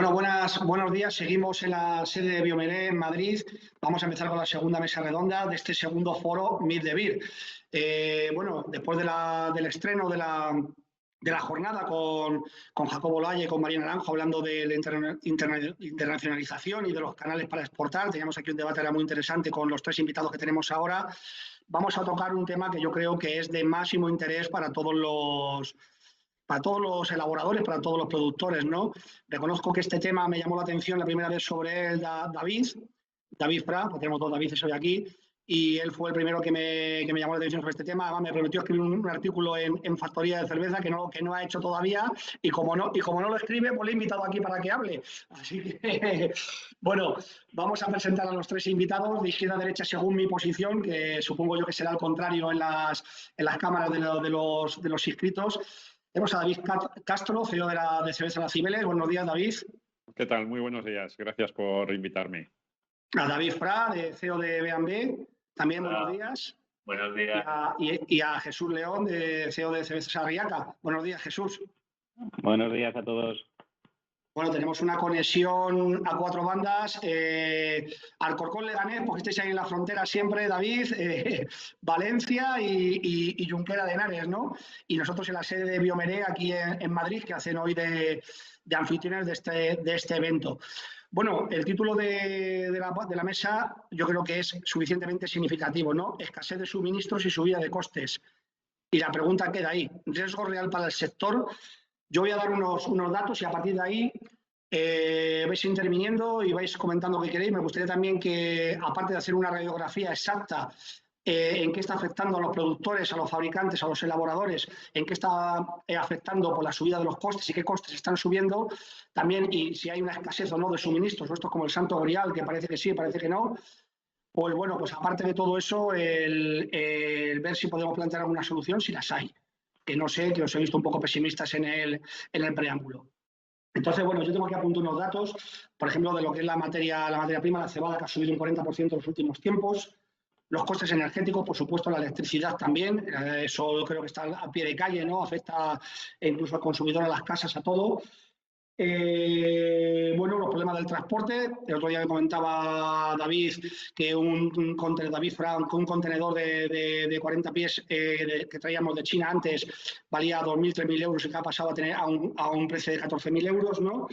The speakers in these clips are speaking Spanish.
Bueno, buenos días. Seguimos en la sede de Biomeré en Madrid. Vamos a empezar con la segunda mesa redonda de este segundo foro Meet the Beer. Bueno, después del estreno de la jornada con Jacobo Laye y con María Naranjo hablando de la internacionalización y de los canales para exportar, teníamos aquí un debate muy interesante con los tres invitados que tenemos ahora. Vamos a tocar un tema que yo creo que es de máximo interés para todos los elaboradores, para todos los productores, ¿no? Reconozco que este tema me llamó la atención la primera vez sobre él David Prat, porque tenemos dos Davids hoy aquí, y él fue el primero que me llamó la atención sobre este tema. Además, me prometió escribir un artículo en Factoría de Cerveza que no ha hecho todavía, y como no lo escribe, pues le he invitado aquí para que hable. Así que, bueno, vamos a presentar a los tres invitados de izquierda a derecha según mi posición, que supongo yo que será al contrario en las cámaras de los inscritos. Tenemos a David Castro, CEO de Cerveza Las Cibeles. Buenos días, David. ¿Qué tal? Muy buenos días. Gracias por invitarme. A David Prat, CEO de B&B. También buenos días. Buenos días. Y a Jesús León, CEO de Cervezas Arriaca. Buenos días, Jesús. Buenos días a todos. Bueno, tenemos una conexión a cuatro bandas. Alcorcón, Leganés, porque estáis ahí en la frontera siempre, David, Valencia y Junquera de Henares, ¿no? Y nosotros en la sede de Biomeré aquí en Madrid, que hacen hoy de anfitriones de este evento. Bueno, el título de la mesa yo creo que es suficientemente significativo, ¿no? Escasez de suministros y subida de costes. Y la pregunta queda ahí. ¿Riesgo real para el sector? Yo voy a dar unos datos y a partir de ahí vais interviniendo y vais comentando lo que queréis. Me gustaría también que, aparte de hacer una radiografía exacta en qué está afectando a los productores, a los fabricantes, a los elaboradores, en qué está afectando por la subida de los costes y qué costes están subiendo, también y si hay una escasez o no de suministros, o esto es como el santo grial, que parece que sí, parece que no. Pues bueno, pues aparte de todo eso, el ver si podemos plantear alguna solución, si las hay. Que no sé, que os he visto un poco pesimistas en el preámbulo. Entonces, bueno, yo tengo aquí apuntado unos datos, por ejemplo, de lo que es la materia prima, la cebada, que ha subido un 40% en los últimos tiempos. Los costes energéticos, por supuesto, la electricidad también. Eso creo que está a pie de calle, ¿no? Afecta incluso al consumidor, a las casas, a todo. Bueno, los problemas del transporte. El otro día me comentaba David que un contenedor de 40 pies que traíamos de China antes valía 2.000, 3.000 euros y que ha pasado a tener a un precio de 14.000 euros, ¿no?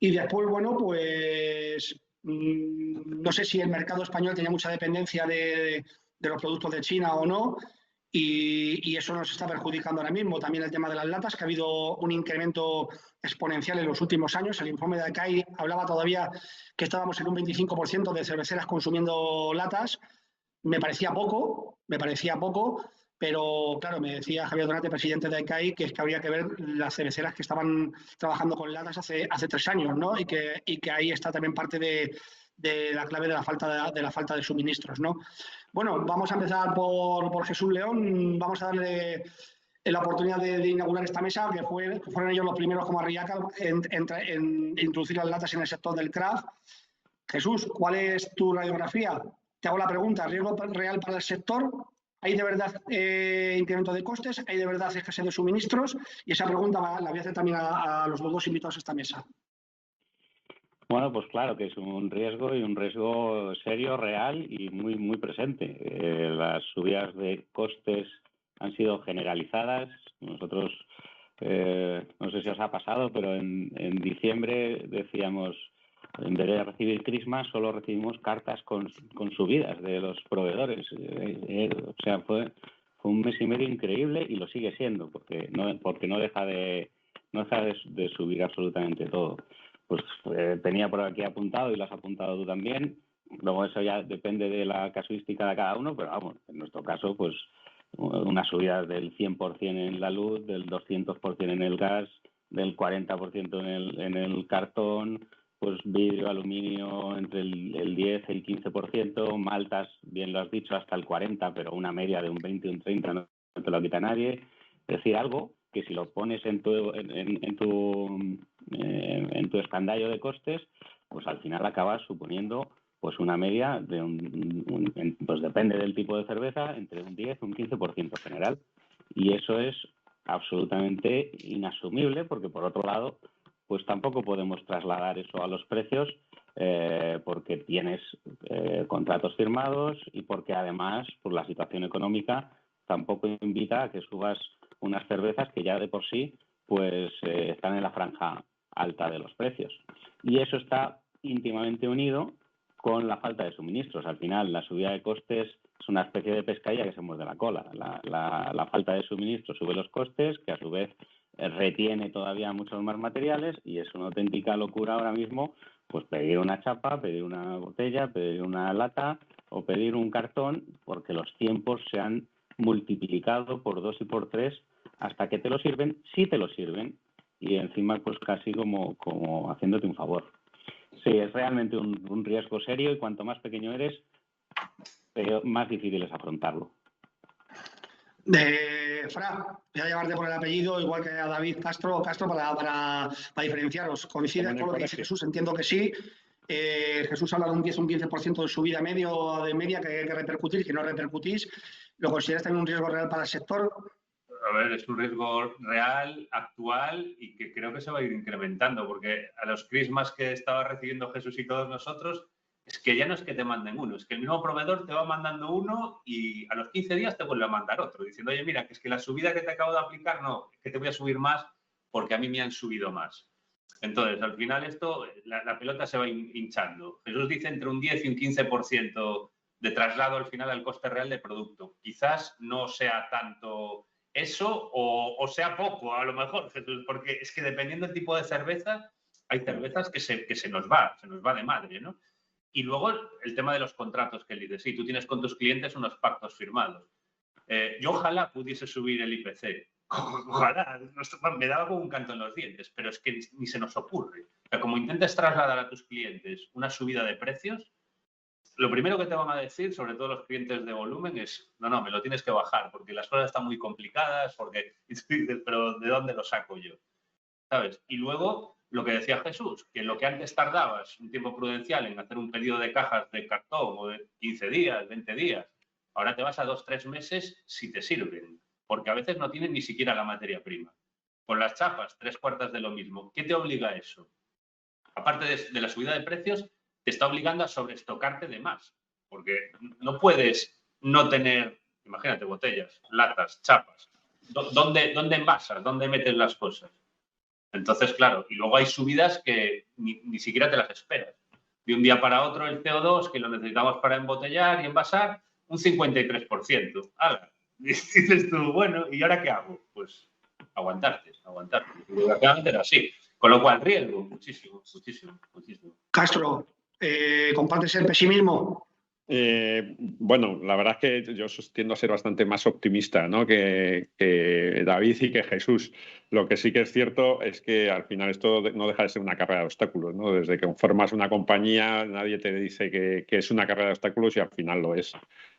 Y después, bueno, pues no sé si el mercado español tenía mucha dependencia de los productos de China o no. Y eso nos está perjudicando ahora mismo. También el tema de las latas, que ha habido un incremento exponencial en los últimos años. El informe de ACAI hablaba todavía que estábamos en un 25% de cerveceras consumiendo latas. Me parecía poco, pero claro, me decía Javier Donate, presidente de ACAI, que es que habría que ver las cerveceras que estaban trabajando con latas hace 3 años, ¿no? Y que ahí está también parte de la clave de la falta de suministros, ¿no? Bueno, vamos a empezar por Jesús León. Vamos a darle la oportunidad de inaugurar esta mesa, que fueron ellos los primeros como Arriaca en introducir las latas en el sector del craft. Jesús, ¿cuál es tu radiografía? Te hago la pregunta, ¿riesgo real para el sector? ¿Hay de verdad incremento de costes? ¿Hay de verdad escasez de suministros? Y esa pregunta la voy a hacer también a los dos invitados a esta mesa. Bueno, pues claro que es un riesgo y un riesgo serio, real y muy, muy presente. Las subidas de costes han sido generalizadas. Nosotros, no sé si os ha pasado, pero en diciembre decíamos, en vez de recibir crismas, solo recibimos cartas con subidas de los proveedores. O sea, fue un mes y medio increíble y lo sigue siendo, porque no deja de subir absolutamente todo. Pues tenía por aquí apuntado y lo has apuntado tú también. Luego eso ya depende de la casuística de cada uno, pero vamos, en nuestro caso, pues una subida del 100% en la luz, del 200% en el gas, del 40% en el cartón, pues vidrio, aluminio entre el 10 y el 15%, maltas, bien lo has dicho, hasta el 40%, pero una media de un 20 y un 30% no te lo quita nadie. Es decir, algo que si lo pones en tu escandallo de costes, pues al final acabas suponiendo pues una media de pues depende del tipo de cerveza, entre un 10 y un 15% general. Y eso es absolutamente inasumible porque, por otro lado, pues tampoco podemos trasladar eso a los precios porque tienes contratos firmados y porque además pues, la situación económica tampoco invita a que subas unas cervezas que ya de por sí pues están en la franja alta de los precios. Y eso está íntimamente unido con la falta de suministros. Al final, la subida de costes es una especie de pescadilla que se muerde la cola. La falta de suministro sube los costes, que a su vez retiene todavía muchos más materiales y es una auténtica locura ahora mismo pues pedir una chapa, pedir una botella, pedir una lata o pedir un cartón, porque los tiempos se han multiplicado por 2 y por 3 hasta que te lo sirven, sí te lo sirven, y encima pues casi como haciéndote un favor. Sí, es realmente un riesgo serio y cuanto más pequeño eres, más difícil es afrontarlo. Fra, voy a llevarte por el apellido, igual que a David Castro para diferenciaros. ¿Coincides con lo que dice Jesús? Entiendo que sí. Jesús habla de un 10 o un 15% de subida de media que hay que repercutir y que no repercutís. ¿Lo consideras también un riesgo real para el sector? A ver, es un riesgo real, actual y que creo que se va a ir incrementando, porque a los crismas que estaba recibiendo Jesús y todos nosotros, es que ya no es que te manden uno, es que el mismo proveedor te va mandando uno y a los 15 días te vuelve a mandar otro, diciendo, oye, mira, que es que la subida que te acabo de aplicar, no, que te voy a subir más porque a mí me han subido más. Entonces, al final esto, la pelota se va hinchando. Jesús dice entre un 10 y un 15% de traslado al final al coste real del producto. Quizás no sea tanto eso o sea poco, a lo mejor, Jesús, porque es que dependiendo del tipo de cerveza, hay cervezas que se nos va de madre, ¿no? Y luego el tema de los contratos que él dice, sí, tú tienes con tus clientes unos pactos firmados. Yo ojalá pudiese subir el IPC. Ojalá, me daba como un canto en los dientes, pero es que ni se nos ocurre. O sea, como intentes trasladar a tus clientes una subida de precios, lo primero que te van a decir, sobre todo los clientes de volumen, es no, me lo tienes que bajar porque las cosas están muy complicadas, porque y tú dices, pero ¿de dónde lo saco yo? ¿Sabes? Y luego lo que decía Jesús, que lo que antes tardabas un tiempo prudencial en hacer un pedido de cajas de cartón o de 15 días, 20 días, ahora te vas a 2 o 3 meses si te sirven, porque a veces no tienen ni siquiera la materia prima. Con las chapas, 3/4 de lo mismo. ¿Qué te obliga a eso? Aparte de la subida de precios, te está obligando a sobreestocarte de más, porque no puedes no tener, imagínate, botellas, latas, chapas. ¿Dónde envasas? ¿Dónde metes las cosas? Entonces, claro, y luego hay subidas que ni siquiera te las esperas. De un día para otro el CO2, que lo necesitamos para embotellar y envasar, un 53%. ¡Hala! Y dices tú, bueno, ¿y ahora qué hago? Pues aguantarte. Desgraciadamente era así. Con lo cual, riesgo, muchísimo. Castro, ¿compartes el pesimismo? Bueno, la verdad es que yo tiendo a ser bastante más optimista, ¿no? que David y que Jesús. Lo que sí que es cierto es que al final esto no deja de ser una carrera de obstáculos, ¿no? Desde que formas una compañía, nadie te dice que es una carrera de obstáculos y al final lo es.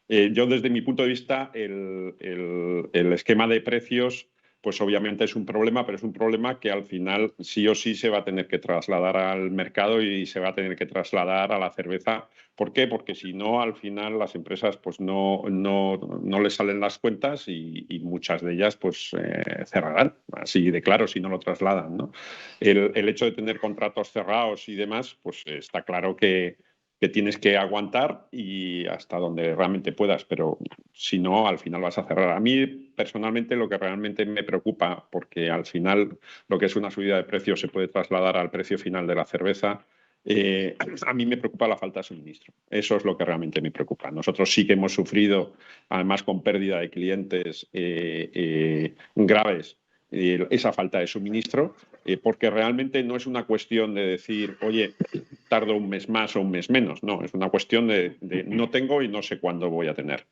Yo, desde mi punto de vista, el esquema de precios, pues obviamente es un problema, pero es un problema que al final sí o sí se va a tener que trasladar al mercado y se va a tener que trasladar a la cerveza. ¿Por qué? Porque si no, al final las empresas pues no les salen las cuentas y muchas de ellas pues cerrarán, así de claro, si no lo trasladan, ¿no? El hecho de tener contratos cerrados y demás, pues está claro que tienes que aguantar y hasta donde realmente puedas, pero si no, al final vas a cerrar. A mí, personalmente, lo que realmente me preocupa, porque al final lo que es una subida de precios se puede trasladar al precio final de la cerveza, a mí me preocupa la falta de suministro. Eso es lo que realmente me preocupa. Nosotros sí que hemos sufrido, además con pérdida de clientes graves, esa falta de suministro, porque realmente no es una cuestión de decir, oye, tardo un mes más o un mes menos. No, es una cuestión de no tengo y no sé cuándo voy a tener.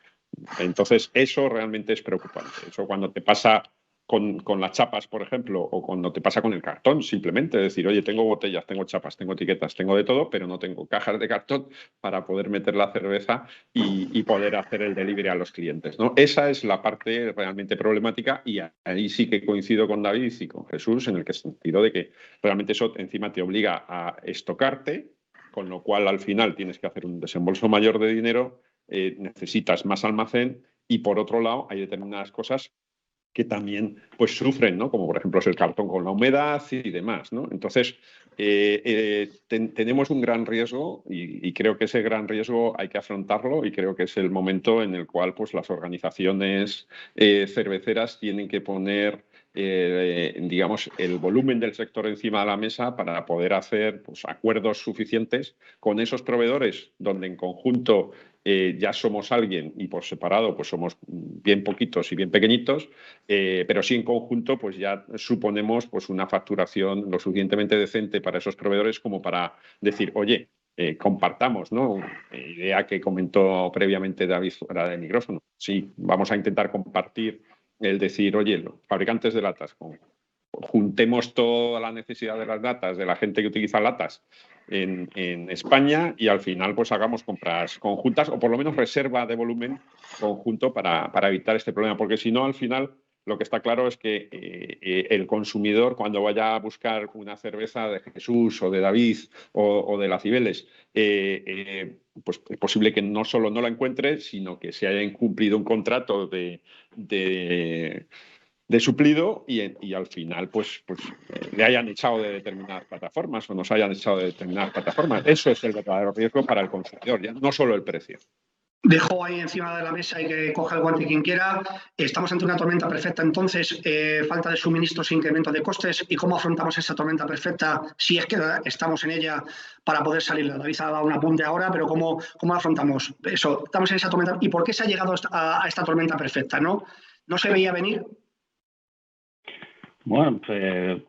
Entonces, eso realmente es preocupante. Eso cuando te pasa con las chapas, por ejemplo, o cuando te pasa con el cartón, simplemente decir, oye, tengo botellas, tengo chapas, tengo etiquetas, tengo de todo, pero no tengo cajas de cartón para poder meter la cerveza y poder hacer el delivery a los clientes, ¿no? Esa es la parte realmente problemática y ahí sí que coincido con David y con Jesús en el sentido de que realmente eso encima te obliga a estocarte, con lo cual al final tienes que hacer un desembolso mayor de dinero, necesitas más almacén y por otro lado hay determinadas cosas que también pues sufren, ¿no? Como por ejemplo es el cartón con la humedad y demás, ¿no? Entonces, tenemos un gran riesgo y creo que ese gran riesgo hay que afrontarlo y creo que es el momento en el cual pues, las organizaciones cerveceras tienen que poner digamos, el volumen del sector encima de la mesa para poder hacer pues, acuerdos suficientes con esos proveedores donde en conjunto ya somos alguien y por separado pues somos bien poquitos y bien pequeñitos, pero sí en conjunto pues ya suponemos pues, una facturación lo suficientemente decente para esos proveedores como para decir, oye, compartamos, ¿no? Idea que comentó previamente David fuera de micrófono. Sí, vamos a intentar compartir el decir, oye, los fabricantes de latas, juntemos toda la necesidad de las latas de la gente que utiliza latas en España y al final pues hagamos compras conjuntas o por lo menos reserva de volumen conjunto para evitar este problema, porque si no al final lo que está claro es que el consumidor cuando vaya a buscar una cerveza de Jesús o de David o de la Cibeles, pues es posible que no solo no la encuentre, sino que se haya incumplido un contrato de suplido y al final pues le hayan echado de determinadas plataformas o nos hayan echado de determinadas plataformas. Eso es el verdadero riesgo para el consumidor, ya no solo el precio. Dejo ahí encima de la mesa y que coja el guante quien quiera. Estamos ante una tormenta perfecta, entonces, falta de suministros e incremento de costes. ¿Y cómo afrontamos esa tormenta perfecta si es que estamos en ella para poder salir? David ha dado un apunte ahora, pero ¿cómo afrontamos eso? Estamos en esa tormenta. ¿Y por qué se ha llegado a esta tormenta perfecta? ¿No se veía venir? Bueno, pues,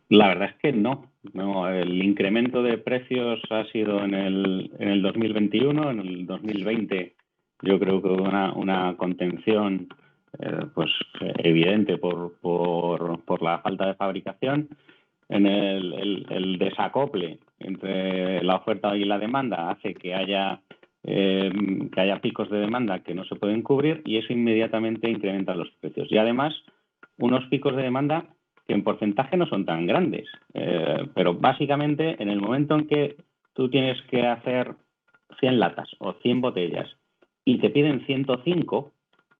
la verdad es que no. El incremento de precios ha sido en el 2021, en el 2020 yo creo que hubo una contención pues evidente por la falta de fabricación. En el desacople entre la oferta y la demanda hace que haya picos de demanda que no se pueden cubrir y eso inmediatamente incrementa los precios. Y además, unos picos de demanda que en porcentaje no son tan grandes, pero básicamente en el momento en que tú tienes que hacer 100 latas o 100 botellas y te piden 105,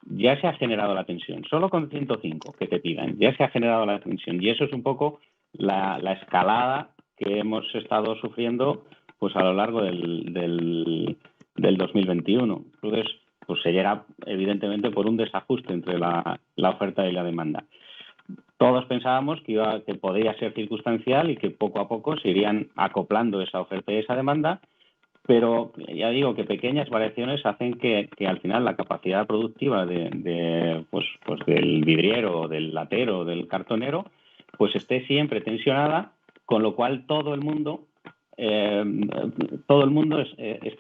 ya se ha generado la tensión. Solo con 105 que te pidan, ya se ha generado la tensión. Y eso es un poco la escalada que hemos estado sufriendo pues a lo largo del 2021. Entonces, pues se llega evidentemente por un desajuste entre la oferta y la demanda. Todos pensábamos que podría ser circunstancial y que poco a poco se irían acoplando esa oferta y esa demanda, pero ya digo que pequeñas variaciones hacen que al final la capacidad productiva pues del vidriero, del latero, del cartonero, pues esté siempre tensionada, con lo cual todo el mundo está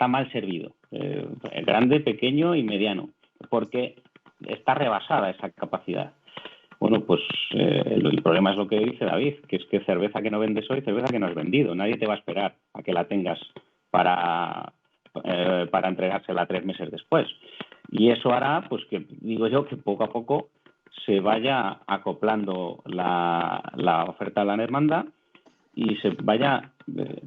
mal servido, grande, pequeño y mediano, porque está rebasada esa capacidad. Bueno, pues el problema es lo que dice David, que es que cerveza que no vendes hoy, cerveza que no has vendido. Nadie te va a esperar a que la tengas para entregársela 3 meses después. Y eso hará, pues que digo yo, que poco a poco se vaya acoplando la oferta a la demanda y se vaya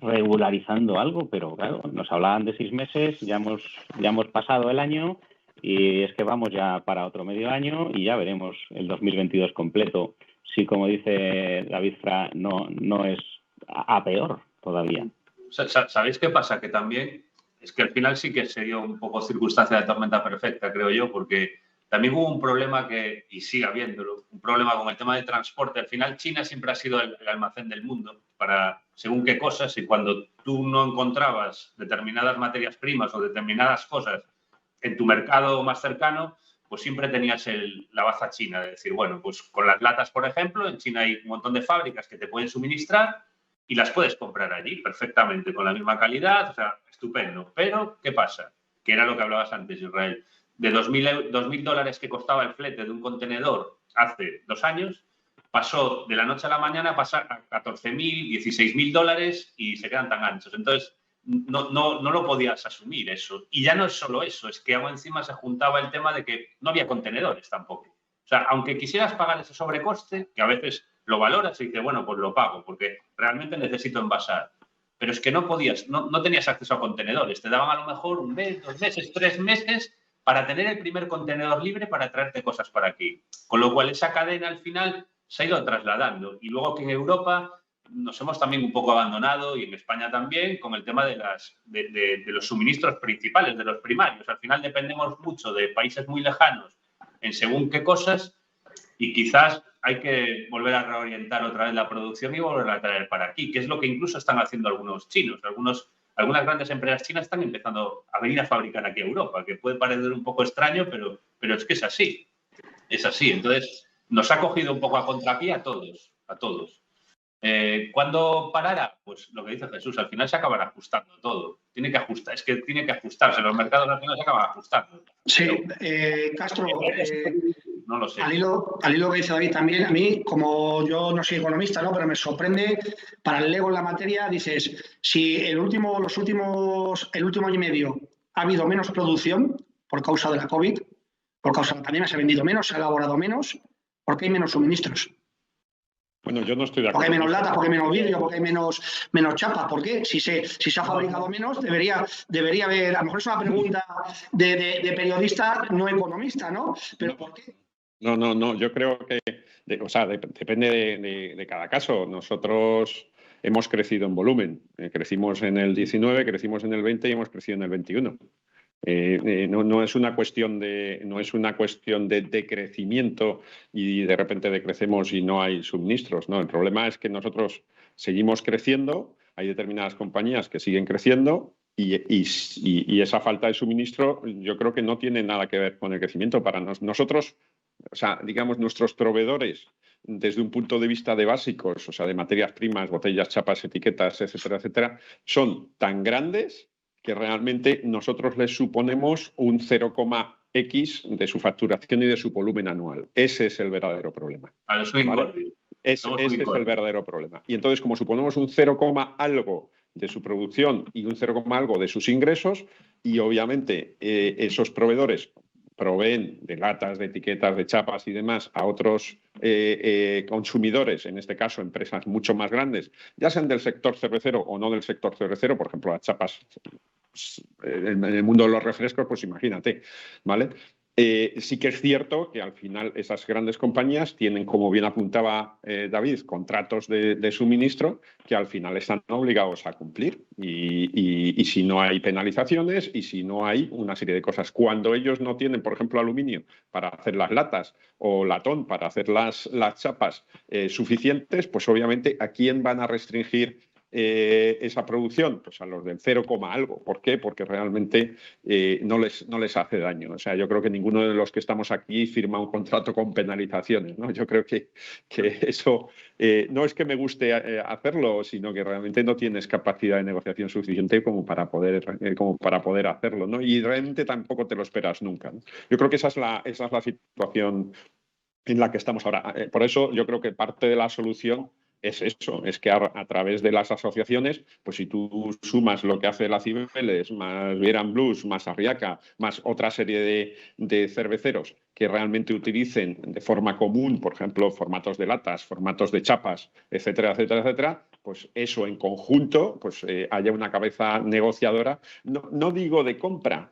regularizando algo, pero claro, nos hablaban de 6 meses, ya hemos pasado el año y es que vamos ya para otro medio año y ya veremos el 2022 completo si, como dice David Fra, no es a peor todavía. ¿Sabéis qué pasa? Que también es que al final sí que se dio un poco circunstancia de tormenta perfecta, creo yo, porque también hubo un problema y sigue habiéndolo, un problema con el tema de transporte. Al final China siempre ha sido el almacén del mundo para según qué cosas y cuando tú no encontrabas determinadas materias primas o determinadas cosas en tu mercado más cercano, pues siempre tenías la baza china, de decir, bueno, pues con las latas, por ejemplo, en China hay un montón de fábricas que te pueden suministrar y las puedes comprar allí perfectamente, con la misma calidad, o sea, estupendo. Pero, ¿qué pasa? Que era lo que hablabas antes, Israel. De $2.000 que costaba el flete de un contenedor hace 2 años, pasó de la noche a la mañana a pasar a $14.000, $16.000 y se quedan tan anchos. Entonces, no lo podías asumir eso. Y ya no es solo eso, es que aún encima se juntaba el tema de que no había contenedores tampoco. O sea, aunque quisieras pagar ese sobrecoste, que a veces lo valoras y dices, bueno, pues lo pago, porque realmente necesito envasar. Pero es que no podías, no tenías acceso a contenedores. Te daban a lo mejor 1 mes, 2 meses, 3 meses para tener el primer contenedor libre para traerte cosas para aquí. Con lo cual, esa cadena al final se ha ido trasladando. Y luego que en Europa nos hemos también un poco abandonado, y en España también, con el tema de los suministros principales, de los primarios. Al final dependemos mucho de países muy lejanos en según qué cosas, y quizás hay que volver a reorientar otra vez la producción y volver a traer para aquí, que es lo que incluso están haciendo algunos chinos. Algunas grandes empresas chinas están empezando a venir a fabricar aquí a Europa, que puede parecer un poco extraño, pero es que es así. Es así. Entonces, nos ha cogido un poco a contrapié a todos. ¿Cuándo parará? Pues lo que dice Jesús, al final se acabará ajustando todo. Tiene que ajustarse. Los mercados al final se acaban ajustando. Sí, Castro, no lo sé. Al hilo que dice David también, a mí, como yo no soy economista, ¿no?, pero me sorprende, para el lego en la materia, dices, si el último año y medio ha habido menos producción por causa de la COVID, por causa de la pandemia se ha vendido menos, se ha elaborado menos, ¿por qué hay menos suministros? Bueno, yo no estoy de acuerdo. Porque hay menos lata, porque hay menos vidrio, porque hay menos chapa. ¿Por qué? Si se ha fabricado menos, debería haber... A lo mejor es una pregunta de periodista no economista, ¿no? Pero ¿por qué? No. Yo creo que... depende de cada caso. Nosotros hemos crecido en volumen. Crecimos en el 19, crecimos en el 20 y hemos crecido en el 21. No es una cuestión de decrecimiento y de repente decrecemos y no hay suministros. No, el problema es que nosotros seguimos creciendo, hay determinadas compañías que siguen creciendo y esa falta de suministro yo creo que no tiene nada que ver con el crecimiento. Para nosotros, digamos, nuestros proveedores, desde un punto de vista de básicos, de materias primas, botellas, chapas, etiquetas, etcétera, son tan grandes que realmente nosotros les suponemos un 0,x de su facturación y de su volumen anual. Ese es el verdadero problema. ¿Vale? Ese es el verdadero problema. Y entonces, como suponemos un 0, algo de su producción y un 0, algo de sus ingresos, y obviamente esos proveedores proveen de latas, de etiquetas, de chapas y demás a otros consumidores, en este caso empresas mucho más grandes, ya sean del sector cervecero o no del sector cervecero, por ejemplo, las chapas en el mundo de los refrescos, pues imagínate, ¿vale? Sí que es cierto que al final esas grandes compañías tienen, como bien apuntaba David, contratos de suministro que al final están obligados a cumplir y si no hay penalizaciones y si no hay una serie de cosas. Cuando ellos no tienen, por ejemplo, aluminio para hacer las latas o latón para hacer las chapas suficientes, pues obviamente ¿a quién van a restringir esa producción? Pues a los del 0, algo. ¿Por qué? Porque realmente no les hace daño. Yo creo que ninguno de los que estamos aquí firma un contrato con penalizaciones, ¿no? Yo creo que eso no es que me guste hacerlo, sino que realmente no tienes capacidad de negociación suficiente como para poder hacerlo, ¿no? Y realmente tampoco te lo esperas nunca, ¿no? Yo creo que esa es la situación en la que estamos ahora. Por eso yo creo que parte de la solución es eso, es que a través de las asociaciones, pues si tú sumas lo que hace la Cibeles, más Beer & Blues, más Arriaca, más otra serie de cerveceros que realmente utilicen de forma común, por ejemplo, formatos de latas, formatos de chapas, etcétera, pues eso en conjunto, pues haya una cabeza negociadora, no digo de compra,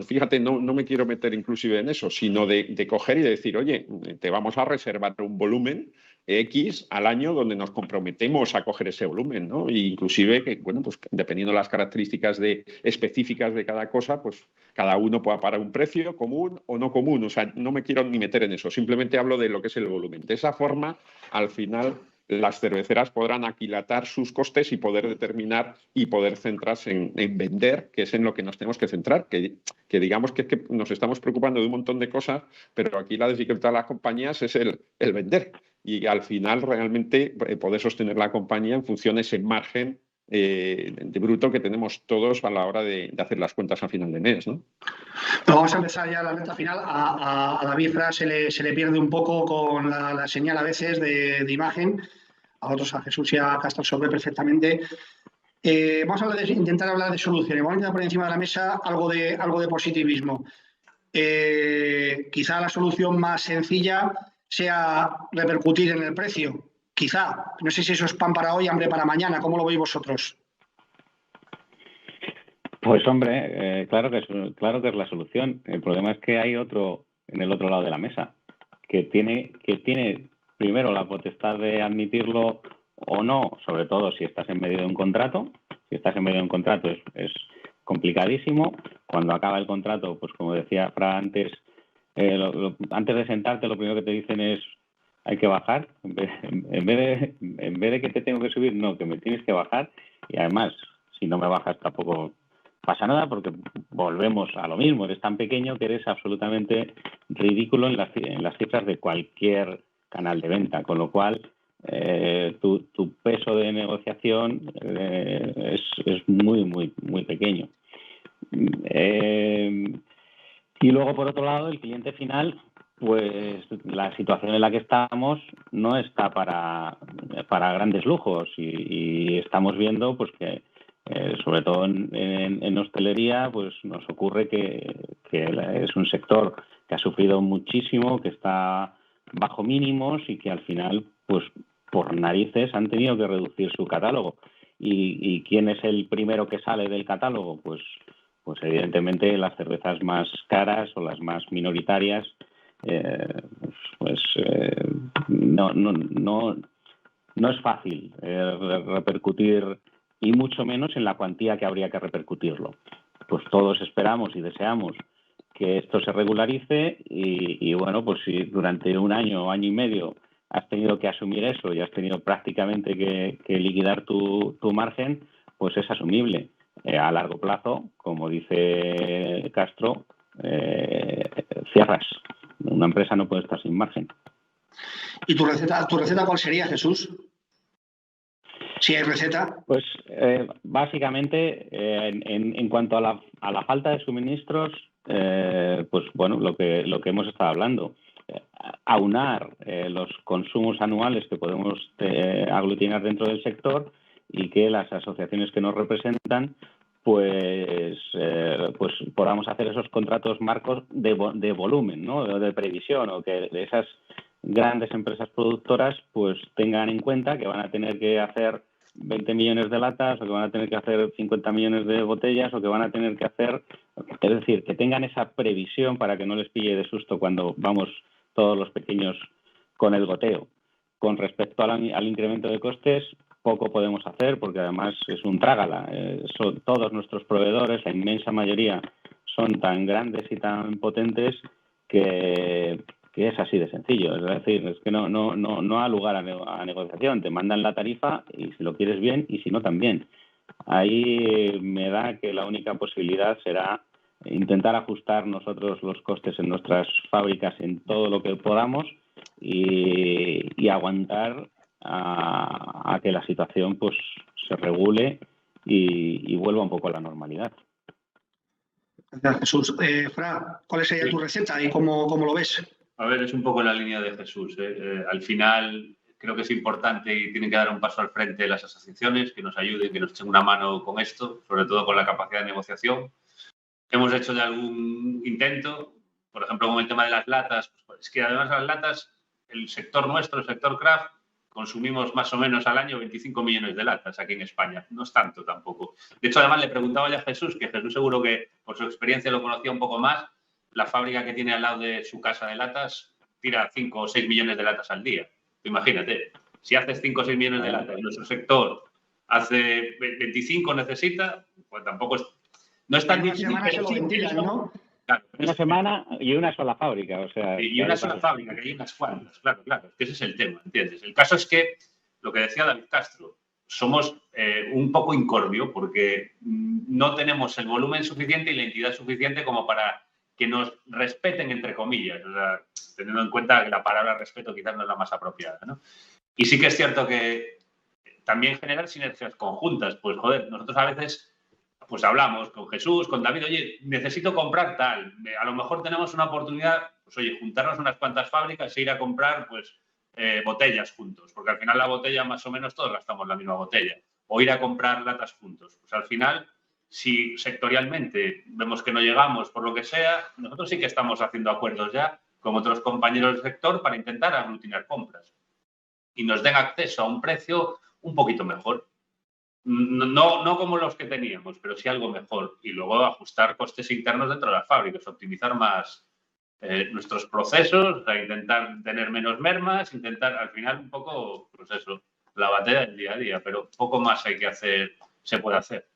fíjate, no me quiero meter inclusive en eso, sino de coger y de decir, oye, te vamos a reservar un volumen X al año donde nos comprometemos a coger ese volumen, ¿no? E inclusive que, bueno, pues dependiendo de las características específicas de cada cosa, pues cada uno pueda pagar un precio común o no común. No me quiero ni meter en eso, simplemente hablo de lo que es el volumen. De esa forma, al final, las cerveceras podrán aquilatar sus costes y poder determinar y poder centrarse en vender, que es en lo que nos tenemos que centrar, que digamos que nos estamos preocupando de un montón de cosas, pero aquí la dificultad de las compañías es el vender. Y al final realmente poder sostener la compañía en función de ese margen de bruto que tenemos todos a la hora de hacer las cuentas al final de mes, ¿no? Vamos a empezar ya la recta final. A David Fra se le pierde un poco con la señal a veces de imagen. A otros, a Jesús y a Castro, sobre perfectamente. Vamos a intentar hablar de soluciones. Vamos a intentar poner encima de la mesa algo de positivismo. Quizá la solución más sencilla sea repercutir en el precio. Quizá. No sé si eso es pan para hoy, hambre para mañana. ¿Cómo lo veis vosotros? Pues hombre, claro que es la solución. El problema es que hay otro en el otro lado de la mesa que tiene primero la potestad de admitirlo o no, sobre todo si estás en medio de un contrato. Si estás en medio de un contrato es complicadísimo. Cuando acaba el contrato, pues como decía Fra antes, antes de sentarte lo primero que te dicen es hay que bajar. En vez de que te tengo que subir, no, que me tienes que bajar. Y además, si no me bajas tampoco pasa nada porque volvemos a lo mismo. Eres tan pequeño que eres absolutamente ridículo en las cifras de cualquier canal de venta, con lo cual tu peso de negociación es muy, muy, muy pequeño. Y luego, por otro lado, el cliente final, pues la situación en la que estamos no está para grandes lujos y estamos viendo pues que sobre todo en hostelería, pues nos ocurre que es un sector que ha sufrido muchísimo, que está bajo mínimos y que al final, pues por narices han tenido que reducir su catálogo. ¿Y quién es el primero que sale del catálogo? Pues evidentemente las cervezas más caras o las más minoritarias, no es fácil repercutir, y mucho menos en la cuantía que habría que repercutirlo. Pues todos esperamos y deseamos que esto se regularice y bueno, pues si durante un año o año y medio has tenido que asumir eso y has tenido prácticamente que liquidar tu margen, pues es asumible. A largo plazo, como dice Castro, cierras. Una empresa no puede estar sin margen. ¿Y tu receta cuál sería, Jesús? Si hay receta. Pues básicamente en cuanto a la falta de suministros, pues bueno, lo que hemos estado hablando, aunar los consumos anuales que podemos aglutinar dentro del sector y que las asociaciones que nos representan pues podamos hacer esos contratos marcos de volumen, ¿no? De previsión, o que esas grandes empresas productoras pues tengan en cuenta que van a tener que hacer 20 millones de latas o que van a tener que hacer 50 millones de botellas o que van a tener que hacer, es decir, que tengan esa previsión para que no les pille de susto cuando vamos todos los pequeños con el goteo. Con respecto al incremento de costes, poco podemos hacer porque además es un trágala. Todos nuestros proveedores, la inmensa mayoría, son tan grandes y tan potentes que es así de sencillo. Es decir, es que no ha lugar a negociación. Te mandan la tarifa y si lo quieres bien y si no también. Ahí me da que la única posibilidad será intentar ajustar nosotros los costes en nuestras fábricas en todo lo que podamos y aguantar a que la situación pues se regule y vuelva un poco a la normalidad. Gracias, Jesús. Fra, ¿cuál sería tu receta y cómo lo ves? A ver, es un poco la línea de Jesús. Al final creo que es importante y tienen que dar un paso al frente las asociaciones, que nos ayuden, que nos echen una mano con esto, sobre todo con la capacidad de negociación. Hemos hecho ya algún intento, por ejemplo, con el tema de las latas. Pues es que además las latas, el sector nuestro, el sector craft, consumimos más o menos al año 25 millones de latas aquí en España. No es tanto tampoco. De hecho, además le preguntaba ya a Jesús, que Jesús seguro que por su experiencia lo conocía un poco más. La fábrica que tiene al lado de su casa de latas tira 5 o 6 millones de latas al día. Imagínate, si haces 5 o 6 millones de latas y nuestro sector hace 25 necesita, pues tampoco es... No es tan difícil. Una semana se lo ventilan, ¿no? Claro, una semana y una sola fábrica, o sea... Y una sola fábrica, que hay unas cuantas, claro, que ese es el tema, ¿entiendes? El caso es que, lo que decía David Castro, somos un poco incordio porque no tenemos el volumen suficiente y la entidad suficiente como para que nos respeten, entre comillas, o sea, teniendo en cuenta que la palabra respeto quizás no es la más apropiada, ¿no? Y sí que es cierto que también generar sinergias conjuntas, pues joder, nosotros a veces pues hablamos con Jesús, con David, oye, necesito comprar tal, a lo mejor tenemos una oportunidad, pues oye, juntarnos unas cuantas fábricas e ir a comprar pues botellas juntos, porque al final la botella más o menos todos gastamos la misma botella, o ir a comprar latas juntos. Pues al final, si sectorialmente vemos que no llegamos por lo que sea, nosotros sí que estamos haciendo acuerdos ya con otros compañeros del sector para intentar aglutinar compras y nos den acceso a un precio un poquito mejor. no como los que teníamos, pero sí algo mejor. Y luego ajustar costes internos dentro de las fábricas, optimizar más nuestros procesos, o sea, intentar tener menos mermas, intentar al final un poco, pues eso, la batalla del día a día, pero poco más hay que hacer, se puede hacer.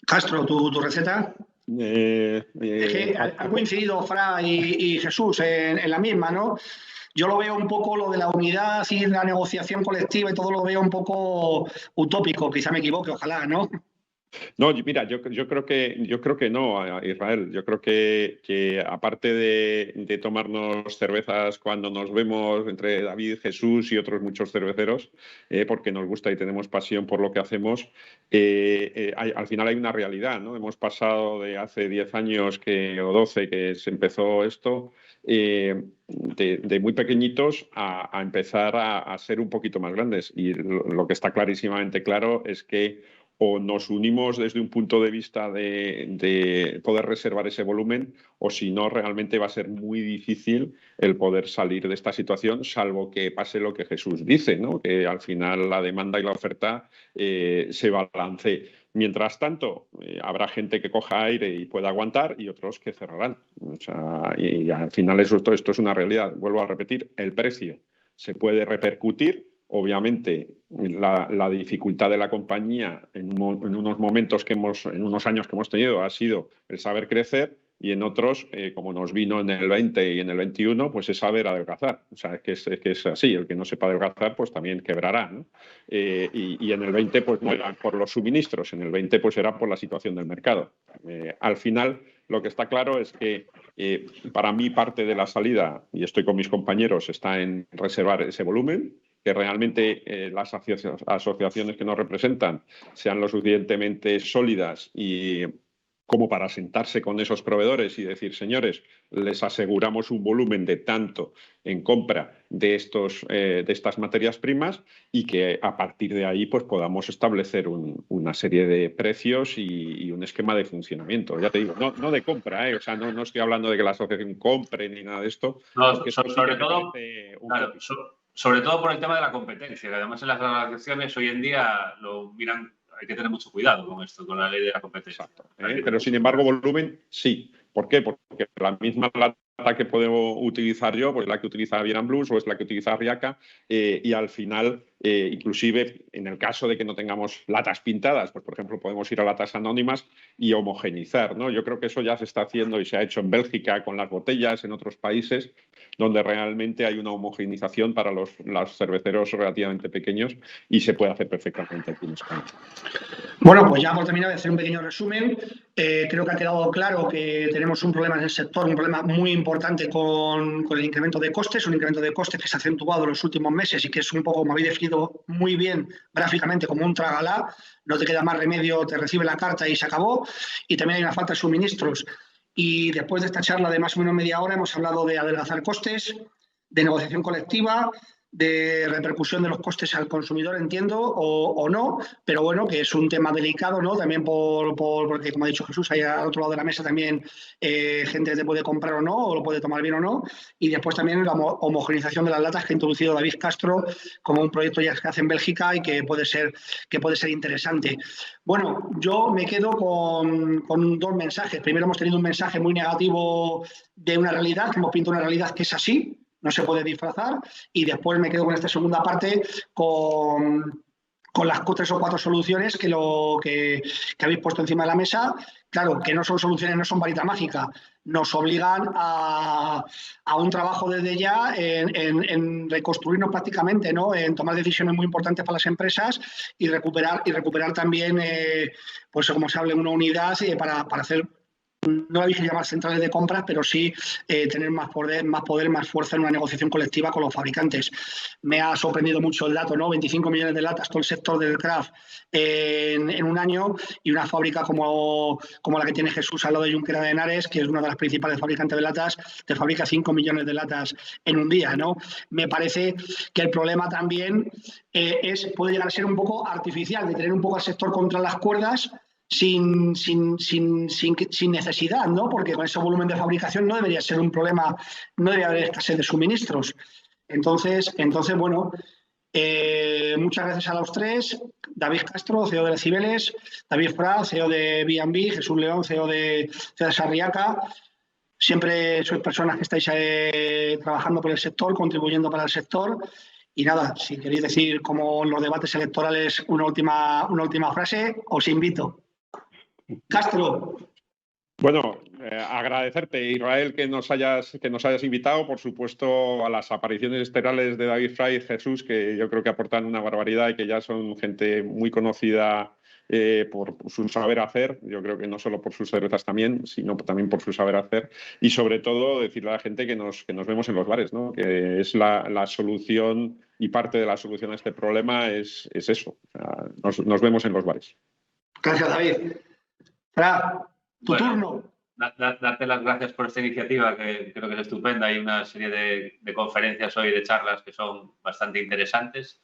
Castro, ¿tu receta? Es que han coincidido Fra y Jesús en la misma, ¿no? Yo lo veo un poco lo de la unidad y la negociación colectiva y todo lo veo un poco utópico, quizá me equivoque, ojalá, ¿no? No, mira, yo creo que no, Israel. Yo creo que aparte de tomarnos cervezas cuando nos vemos entre David, Jesús y otros muchos cerveceros, porque nos gusta y tenemos pasión por lo que hacemos, al final hay una realidad, ¿no? Hemos pasado de hace 10 años o 12 que se empezó esto, de muy pequeñitos a empezar a ser un poquito más grandes. Y lo que está clarísimamente claro es que o nos unimos desde un punto de vista de poder reservar ese volumen, o si no, realmente va a ser muy difícil el poder salir de esta situación, salvo que pase lo que Jesús dice, ¿no? Que al final la demanda y la oferta se balancee. Mientras tanto, habrá gente que coja aire y pueda aguantar y otros que cerrarán. O sea, y al final esto es una realidad. Vuelvo a repetir, el precio se puede repercutir. Obviamente, la dificultad de la compañía en unos momentos en unos años que hemos tenido ha sido el saber crecer, y en otros, como nos vino en el 20 y en el 21, pues es saber adelgazar. O sea, que es así, el que no sepa adelgazar pues también quebrará, ¿no? Y en el 20 pues no era por los suministros, en el 20 pues era por la situación del mercado. Al final, lo que está claro es que para mí parte de la salida, y estoy con mis compañeros, está en reservar ese volumen, que realmente las asociaciones que nos representan sean lo suficientemente sólidas y como para sentarse con esos proveedores y decir, señores, les aseguramos un volumen de tanto en compra de estas materias primas, y que a partir de ahí pues podamos establecer una serie de precios y un esquema de funcionamiento. Ya te digo, no de compra, o sea, no estoy hablando de que la asociación compre ni nada de esto. No, sobre todo por el tema de la competencia, que además en las asociaciones hoy en día lo miran. Hay que tener mucho cuidado con esto, con la ley de la competencia. Exacto. Pero sin embargo, volumen sí. ¿Por qué? Porque la misma lata que puedo utilizar yo, pues la que utiliza Vietnam Blues o es la que utiliza Riaca, y al final, inclusive en el caso de que no tengamos latas pintadas, pues por ejemplo podemos ir a latas anónimas y homogenizar, ¿no? Yo creo que eso ya se está haciendo y se ha hecho en Bélgica con las botellas, en otros países, donde realmente hay una homogenización para los cerveceros relativamente pequeños, y se puede hacer perfectamente aquí en España. Bueno, pues ya por terminar de hacer un pequeño resumen, creo que ha quedado claro que tenemos un problema en el sector, un problema muy importante con el incremento de costes, un incremento de costes que se ha acentuado en los últimos meses y que es un poco, como habéis definido muy bien gráficamente, como un tragalá. No te queda más remedio, te recibe la carta y se acabó. Y también hay una falta de suministros. Y después de esta charla de más o menos media hora hemos hablado de adelgazar costes, de negociación colectiva, de repercusión de los costes al consumidor, entiendo, o no, pero bueno, que es un tema delicado, ¿no? También porque, como ha dicho Jesús, hay al otro lado de la mesa también gente que te puede comprar o no, o lo puede tomar bien o no, y después también la homogenización de las latas que ha introducido David Castro como un proyecto ya que hace en Bélgica y que puede ser interesante. Bueno, yo me quedo con dos mensajes. Primero, hemos tenido un mensaje muy negativo de una realidad, que hemos pintado una realidad que es así, no se puede disfrazar, y después me quedo con esta segunda parte con las 3 o 4 soluciones que habéis puesto encima de la mesa. Claro, que no son soluciones, no son varita mágica, nos obligan a un trabajo desde ya en reconstruirnos prácticamente, ¿no? En tomar decisiones muy importantes para las empresas y recuperar también, pues como se habla, una unidad para hacer, no la dije llamar centrales de compras, pero sí tener más poder, más fuerza en una negociación colectiva con los fabricantes. Me ha sorprendido mucho el dato, ¿no? 25 millones de latas, todo el sector del craft en un año, y una fábrica como la que tiene Jesús al lado de Junquera de Henares, que es una de las principales fabricantes de latas, te fabrica 5 millones de latas en un día, ¿no? Me parece que el problema también puede llegar a ser un poco artificial, de tener un poco al sector contra las cuerdas, sin necesidad, ¿no? Porque con ese volumen de fabricación no debería ser un problema, no debería haber escasez de suministros. Entonces bueno, muchas gracias a los tres. David Castro, CEO de Cibeles, David Fra, CEO de B&B, Jesús León, CEO de Sarriaca. Siempre sois personas que estáis trabajando por el sector, contribuyendo para el sector. Y nada, si queréis decir, como en los debates electorales, una última frase, os invito. Castro. Bueno, agradecerte, Israel, que nos hayas invitado, por supuesto, a las apariciones estelares de David Fra y Jesús, que yo creo que aportan una barbaridad y que ya son gente muy conocida por su saber hacer. Yo creo que no solo por sus cervezas también, sino también por su saber hacer. Y sobre todo, decirle a la gente que nos vemos en los bares, ¿no? Que es la solución, y parte de la solución a este problema es eso. O sea, nos vemos en los bares. Gracias, David. Fra, tu turno. Darte las gracias por esta iniciativa, que creo que es estupenda. Hay una serie de conferencias hoy, de charlas, que son bastante interesantes.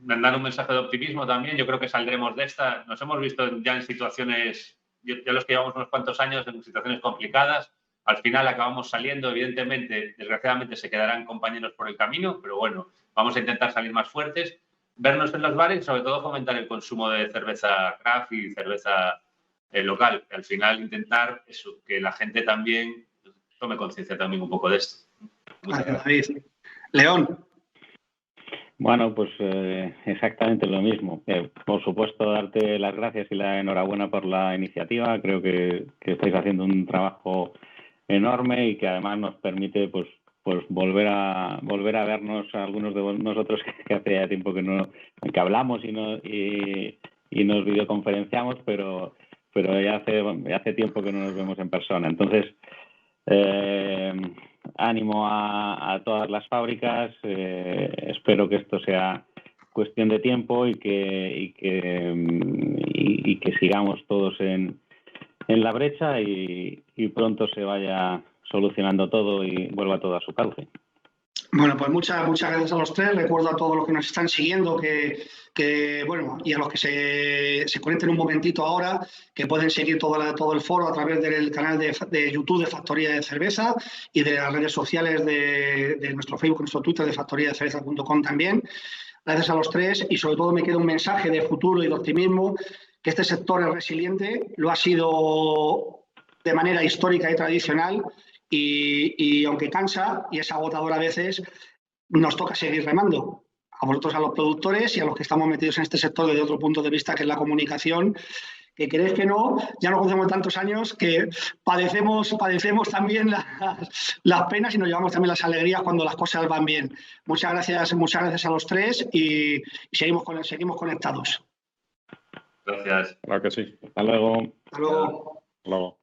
Dar un mensaje de optimismo también. Yo creo que saldremos de esta. Nos hemos visto ya en situaciones, ya los que llevamos unos cuantos años, en situaciones complicadas. Al final acabamos saliendo. Evidentemente, desgraciadamente, se quedarán compañeros por el camino, pero bueno, vamos a intentar salir más fuertes, vernos en los bares y sobre todo fomentar el consumo de cerveza craft y cerveza local. Al final intentar eso, que la gente también tome conciencia también un poco de esto. Gracias, David. León. Bueno, pues exactamente lo mismo. Por supuesto, darte las gracias y la enhorabuena por la iniciativa. Creo que estáis haciendo un trabajo enorme y que además nos permite pues volver a vernos a algunos de nosotros que hace ya tiempo que hablamos y nos videoconferenciamos, pero ya hace tiempo que no nos vemos en persona. Entonces, ánimo a todas las fábricas. Espero que esto sea cuestión de tiempo y que sigamos todos en la brecha y pronto se vaya solucionando todo y vuelva todo a su cauce. Bueno, pues muchas gracias a los tres. Recuerdo a todos los que nos están siguiendo bueno, y a los que se conecten un momentito ahora, que pueden seguir todo el foro a través del canal de YouTube de Factoría de Cerveza y de las redes sociales de nuestro Facebook, nuestro Twitter de factoriadecerveza.com también. Gracias a los tres, y sobre todo me queda un mensaje de futuro y de optimismo, que este sector es resiliente, lo ha sido de manera histórica y tradicional, y aunque cansa y es agotador a veces, nos toca seguir remando. A vosotros, a los productores y a los que estamos metidos en este sector desde otro punto de vista, que es la comunicación, que crees que no, ya nos conocemos tantos años que padecemos también las penas y nos llevamos también las alegrías cuando las cosas van bien. Muchas gracias a los tres y seguimos conectados. Gracias. Claro que sí. Hasta luego. Hasta luego. Hasta luego.